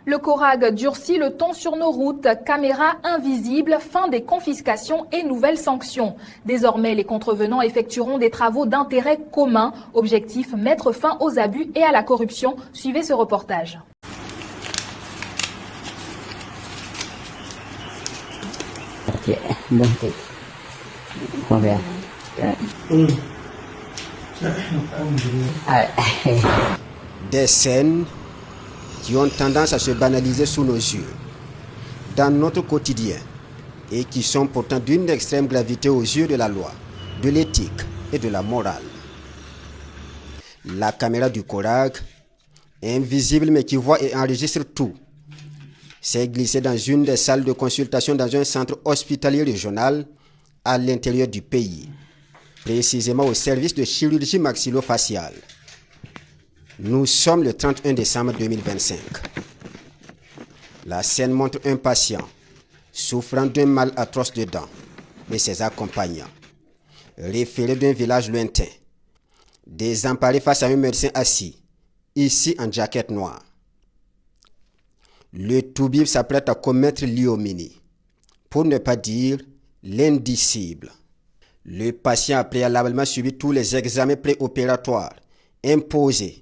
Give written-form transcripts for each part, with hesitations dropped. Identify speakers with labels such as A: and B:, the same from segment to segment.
A: Le CORAG durcit le ton sur nos routes, caméras invisibles, fin des confiscations et nouvelles sanctions. Désormais, les contrevenants effectueront des travaux d'intérêt commun. Objectif, mettre fin aux abus et à la corruption. Suivez ce reportage.
B: Des scènes qui ont tendance à se banaliser sous nos yeux, dans notre quotidien, et qui sont pourtant d'une extrême gravité aux yeux de la loi, de l'éthique et de la morale. La caméra du CORAG, invisible mais qui voit et enregistre tout, s'est glissée dans une des salles de consultation dans un centre hospitalier régional à l'intérieur du pays, précisément au service de chirurgie maxillofaciale. Nous sommes le 31 décembre 2025. La scène montre un patient souffrant d'un mal atroce de dents et ses accompagnants, référés d'un village lointain, désemparés face à un médecin assis, ici en jaquette noire. Le toubib s'apprête à commettre l'ignominie, pour ne pas dire l'indicible. Le patient a préalablement subi tous les examens préopératoires imposés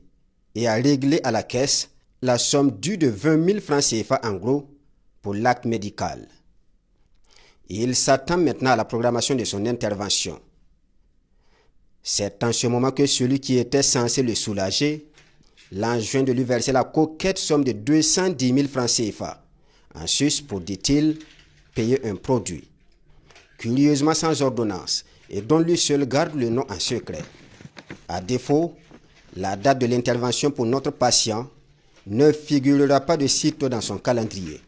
B: et a réglé à la caisse la somme due de 20 000 francs CFA en gros pour l'acte médical. Il s'attend maintenant à la programmation de son intervention. C'est en ce moment que celui qui était censé le soulager l'enjoint de lui verser la coquette somme de 210 000 francs CFA, en sus pour, dit-il, payer un produit, curieusement sans ordonnance, et dont lui seul garde le nom en secret. À défaut, la date de l'intervention pour notre patient ne figurera pas de sitôt dans son calendrier.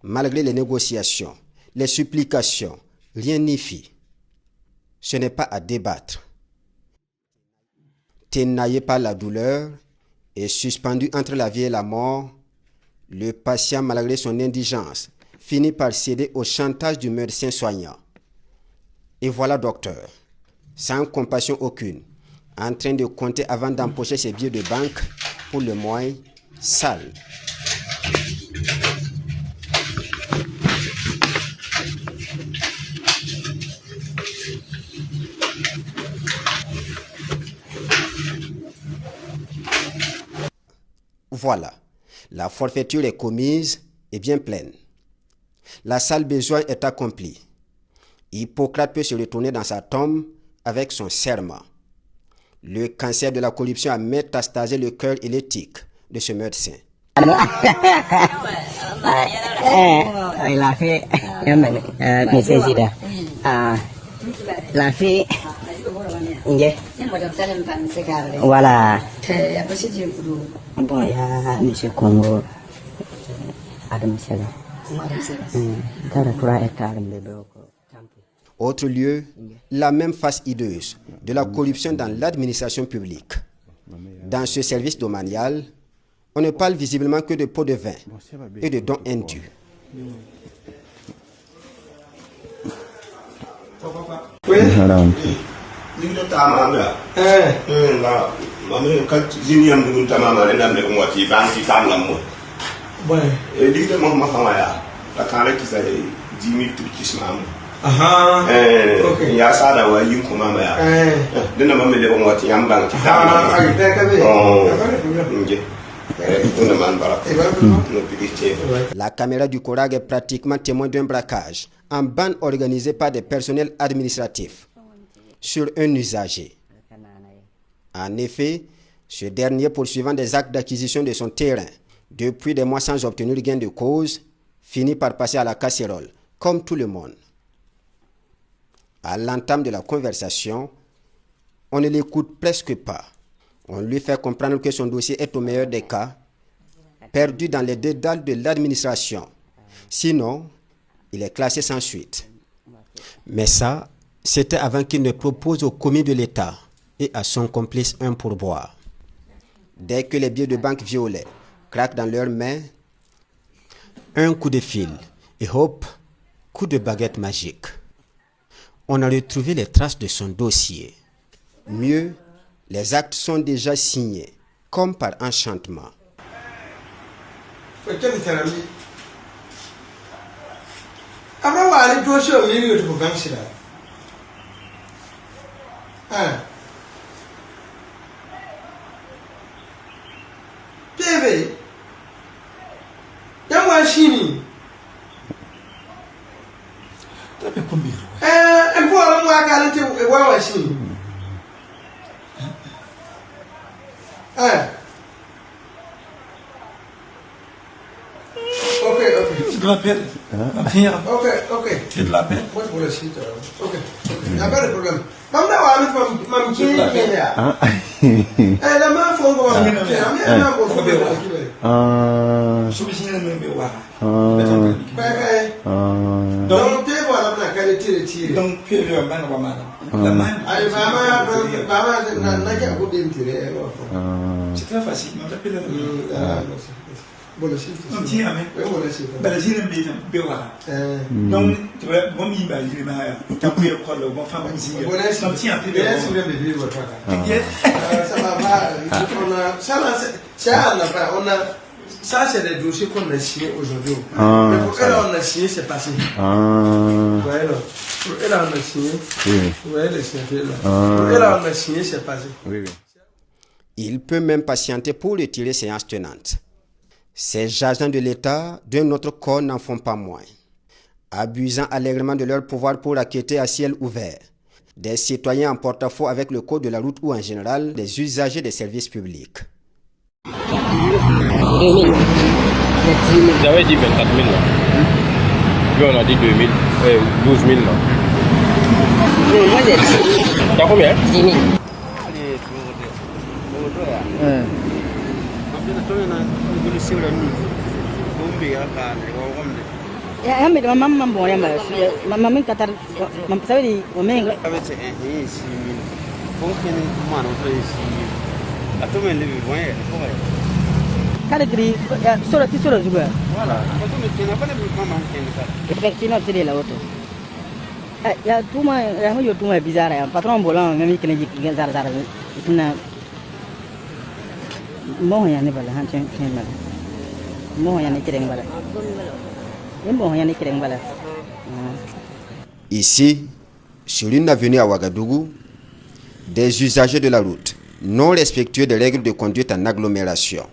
B: Malgré les négociations, les supplications, rien n'y fit. Ce n'est pas à débattre. Ténaillé par la douleur et suspendu entre la vie et la mort, le patient, malgré son indigence, finit par céder au chantage du médecin soignant. Et voilà docteur, sans compassion aucune, en train de compter avant d'empocher ses billets de banque pour le mois sale. Voilà, la forfaiture est commise et bien pleine. La sale besogne est accomplie. Hippocrate peut se retourner dans sa tombe avec son serment. Le cancer de la corruption a métastasé le cœur et l'éthique de ce médecin.
C: Voilà. Bon, il y a M. Congo.
B: Autre lieu, la même face hideuse de la corruption dans l'administration publique. Dans ce service domanial, on ne parle visiblement que de pots de vin et de dons indus. La caméra du CORAG est pratiquement témoin d'un braquage en bande organisée par des personnels administratifs sur un usager. En effet, ce dernier, poursuivant des actes d'acquisition de son terrain depuis des mois sans obtenir gain de cause, finit par passer à la casserole, comme tout le monde. À l'entame de la conversation, on ne l'écoute presque pas. On lui fait comprendre que son dossier est au meilleur des cas perdu dans les dédales de l'administration. Sinon, il est classé sans suite. Mais ça, c'était avant qu'il ne propose au commis de l'État et à son complice un pourboire. Dès que les billets de banque violets craquent dans leurs mains, un coup de fil et hop, coup de baguette magique. On a retrouvé les traces de son dossier. Mieux, les actes sont déjà signés, comme par enchantement.
C: Quel terrain? Après, on aller tout sur le milieu de vos banques. TV. Il y a moi chini. Un peu à moi, qualité, et moi chini.
D: Tu te l'appelles?
C: Ok.
D: Tu te l'appelles?
C: Moi, je vous le cite. Ok. Il n'y a pas de problème. Maman, maman, qui est là? La main, faut voir. Donc, tu vois la qualité de tir.
D: Donc, tu es le man ou la main. C'est très facile. On l'appelle donc, tu as donc, tu vas bon, il va dire, tu as pu prendre le bon femme aussi. Donc, tu as pu
C: ça, c'est des dossiers qu'on a signés aujourd'hui. Mais pour elle, on a signé, c'est passé. Pour elle, on a signé. Pour elle, on a signé, c'est passé.
B: Il peut même patienter pour retirer séance tenante. Ces agents de l'État d'un autre corps n'en font pas moins, abusant allègrement de leur pouvoir pour enquêter à ciel ouvert des citoyens en porte-à-faux avec le code de la route ou en général des usagers des services publics.
E: J'avais dit 24 000 là. Puis on a dit 12 000 là.
F: Moi j'ai dit.
E: T'as combien?
F: 10 000. Ya me da mamma mbona ma mamma min katar mam sabi o men kada kiri solo ti solo juga effectivement c'est la auto ya tuma ya yo tuma bizarre ya patron bolan ngami kene ji zar zar itna mo ya ne bala han chen chen bala mo ya ne kireng bala mo ya ne kireng bala.
B: Ici, sur une avenue à Ouagadougou, des usagers de la route non respectueux des règles de conduite en agglomération.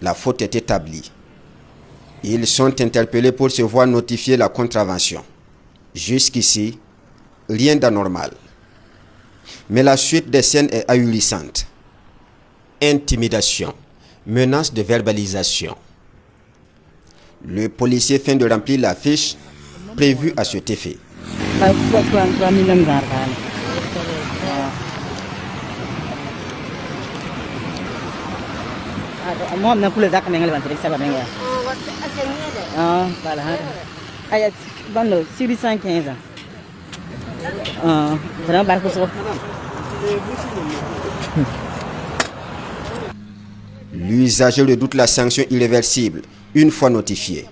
B: La faute est établie. Ils sont interpellés pour se voir notifier la contravention. Jusqu'ici, rien d'anormal. Mais la suite des scènes est ahurissante. Intimidation, menace de verbalisation. Le policier vient de remplir la fiche prévue à cet effet.
F: Moi, je ne sais pas si je vais faire ça. Voilà. Bon, sur 115 ans. Vraiment, barco sur.
B: L'usager redoute la sanction irréversible une fois notifié.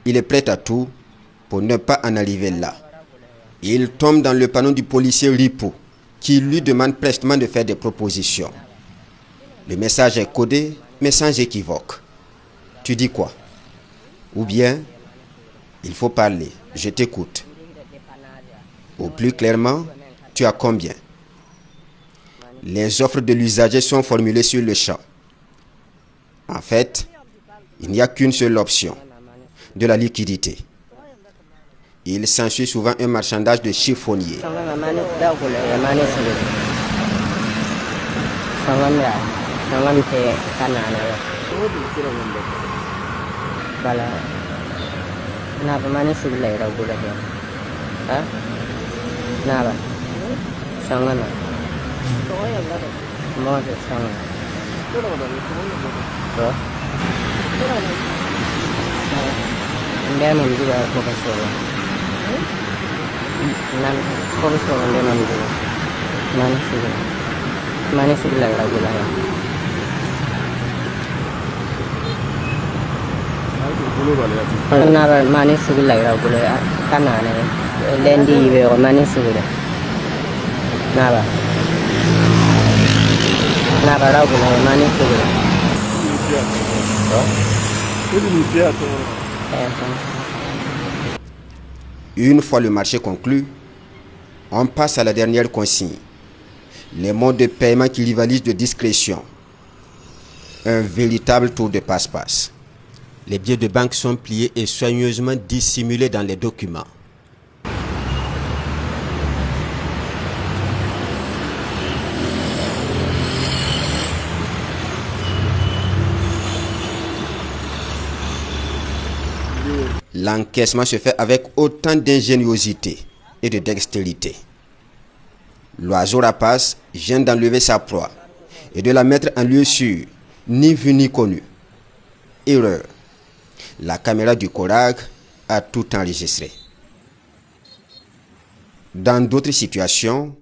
B: Il est prêt à tout pour ne pas en arriver là. Il tombe dans le panneau du policier Ripo qui lui demande prestement de faire des propositions. Le message est codé mais sans équivoque. Tu dis quoi? Ou bien, il faut parler, je t'écoute. Ou plus clairement, tu as combien? Les offres de l'usager sont formulées sur le champ. En fait, il n'y a qu'une seule option, de la liquidité. Il s'ensuit souvent un marchandage de chiffonnier. Une fois le marché conclu, on passe à la dernière consigne. Les modes de paiement qui rivalisent de discrétion. Un véritable tour de passe-passe. Les billets de banque sont pliés et soigneusement dissimulés dans les documents. L'encaissement se fait avec autant d'ingéniosité et de dextérité. L'oiseau rapace vient d'enlever sa proie et de la mettre en lieu sûr, ni vu ni connu. Erreur. La caméra du Corag a tout enregistré. Dans d'autres situations,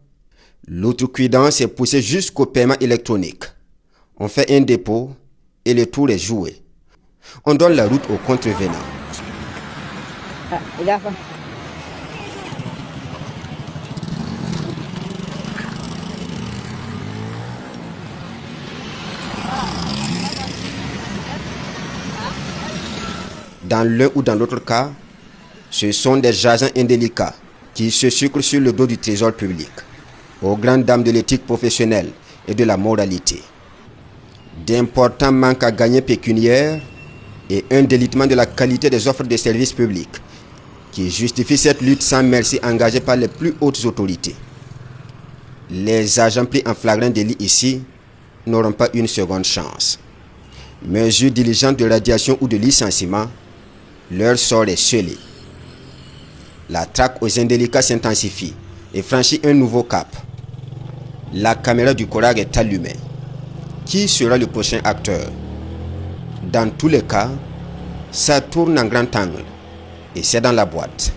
B: l'outrecuidance est poussée jusqu'au paiement électronique. On fait un dépôt et le tour est joué. On donne la route aux contrevenants. Dans l'un ou dans l'autre cas, ce sont des agents indélicats qui se sucrent sur le dos du trésor public, aux grandes dames de l'éthique professionnelle et de la moralité. D'importants manques à gagner pécuniaires et un délitement de la qualité des offres de services publics qui justifie cette lutte sans merci engagée par les plus hautes autorités. Les agents pris en flagrant délit ici n'auront pas une seconde chance. Mesures diligentes de radiation ou de licenciement, leur sort est scellé. La traque aux indélicats s'intensifie et franchit un nouveau cap. La caméra du Corag est allumée. Qui sera le prochain acteur? Dans tous les cas, ça tourne en grand angle et c'est dans la boîte.